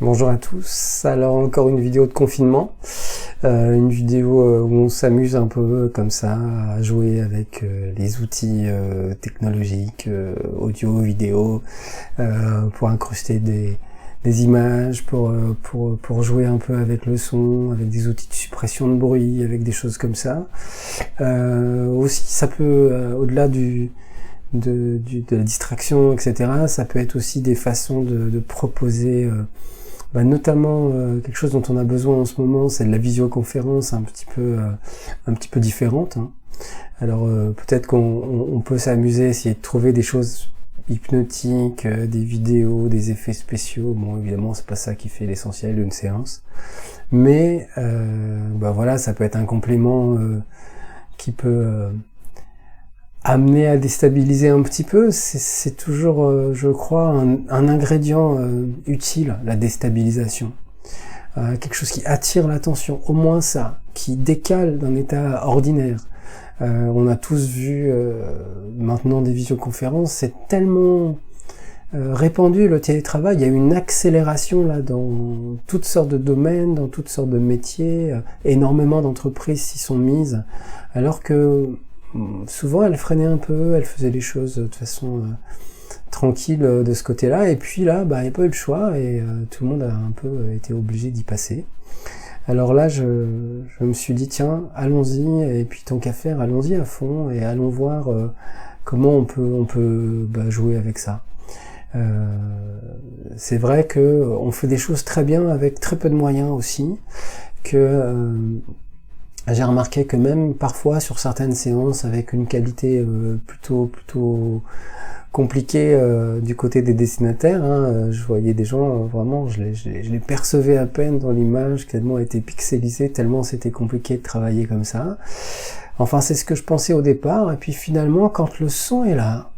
Bonjour à tous, alors encore une vidéo de confinement, une vidéo où on s'amuse un peu comme ça à jouer avec les outils technologiques, audio, vidéo, pour incruster des images, pour jouer un peu avec le son, avec des outils de suppression de bruit, avec des choses comme ça. Aussi ça peut, au-delà de la distraction, etc., ça peut être aussi des façons de proposer notamment quelque chose dont on a besoin en ce moment, c'est de la visioconférence un petit peu différente, hein. Alors peut-être qu'on peut s'amuser, essayer de trouver des choses hypnotiques, des vidéos, des effets spéciaux. Bon, évidemment, c'est pas ça qui fait l'essentiel d'une séance, mais voilà, ça peut être un complément qui peut amener à déstabiliser un petit peu. C'est toujours, je crois, un ingrédient utile, la déstabilisation. Quelque chose qui attire l'attention, au moins ça, qui décale d'un état ordinaire. On a tous vu maintenant des visioconférences, c'est tellement répandu le télétravail, il y a une accélération là dans toutes sortes de domaines, dans toutes sortes de métiers, énormément d'entreprises s'y sont mises, alors que souvent elle freinait un peu, elle faisait les choses de façon tranquille de ce côté-là, et puis là, il n'y a pas eu le choix, et tout le monde a un peu été obligé d'y passer. Alors là, je me suis dit, tiens, allons-y, et puis tant qu'à faire, allons-y à fond, et allons voir comment on peut jouer avec ça. C'est vrai que on fait des choses très bien avec très peu de moyens aussi, que j'ai remarqué que même parfois sur certaines séances avec une qualité plutôt compliquée du côté des destinataires, hein, je voyais des gens vraiment, je les percevais à peine dans l'image, tellement était pixelisé, tellement c'était compliqué de travailler comme ça. Enfin, c'est ce que je pensais au départ, et puis finalement, quand le son est là,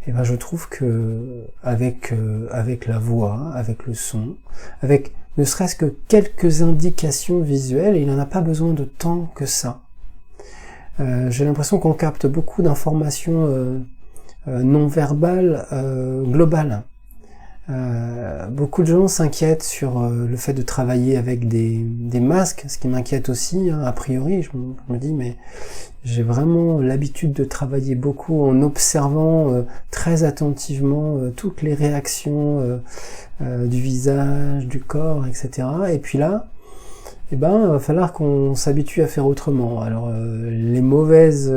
je trouve que avec la voix, avec le son, avec ne serait-ce que quelques indications visuelles, il n'en a pas besoin de tant que ça. J'ai l'impression qu'on capte beaucoup d'informations non verbales, globales. Beaucoup de gens s'inquiètent sur le fait de travailler avec des masques, ce qui m'inquiète aussi, hein, a priori. Je me dis, mais j'ai vraiment l'habitude de travailler beaucoup en observant très attentivement toutes les réactions du visage, du corps, etc. Et puis là, il va falloir qu'on s'habitue à faire autrement. Alors les mauvaises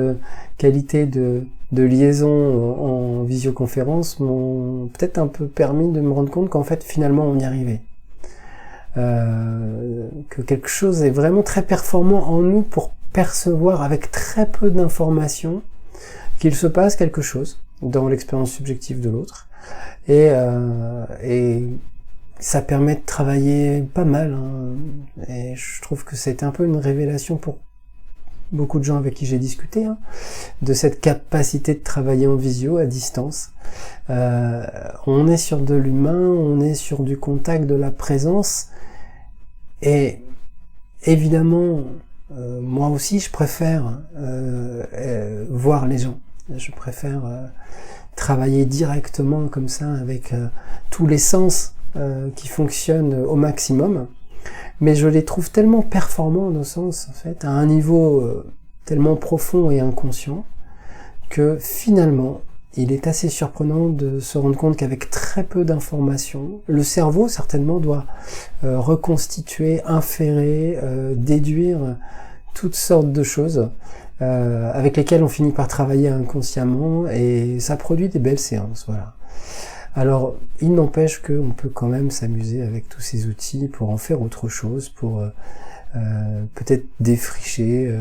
qualités de liaison en visioconférence m'ont peut-être un peu permis de me rendre compte qu'en fait finalement on y arrivait. Que quelque chose est vraiment très performant en nous pour percevoir avec très peu d'informations qu'il se passe quelque chose dans l'expérience subjective de l'autre, et ça permet de travailler pas mal, hein. Et je trouve que c'est un peu une révélation pour beaucoup de gens avec qui j'ai discuté, hein, de cette capacité de travailler en visio à distance. On est sur de l'humain, on est sur du contact, de la présence, et évidemment moi aussi je préfère voir les gens, je préfère travailler directement comme ça avec tous les sens qui fonctionnent au maximum, mais je les trouve tellement performants nos sens, en fait, à un niveau tellement profond et inconscient, que finalement il est assez surprenant de se rendre compte qu'avec très peu d'informations, le cerveau certainement doit reconstituer, inférer, déduire toutes sortes de choses avec lesquelles on finit par travailler inconsciemment, et ça produit des belles séances, voilà. Alors, il n'empêche qu'on peut quand même s'amuser avec tous ces outils pour en faire autre chose, pour peut-être défricher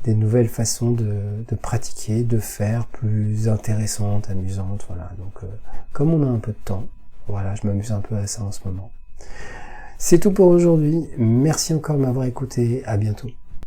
des nouvelles façons de pratiquer, de faire, plus intéressantes, amusantes, voilà. Donc, comme on a un peu de temps, voilà, je m'amuse un peu à ça en ce moment. C'est tout pour aujourd'hui. Merci encore de m'avoir écouté. À bientôt.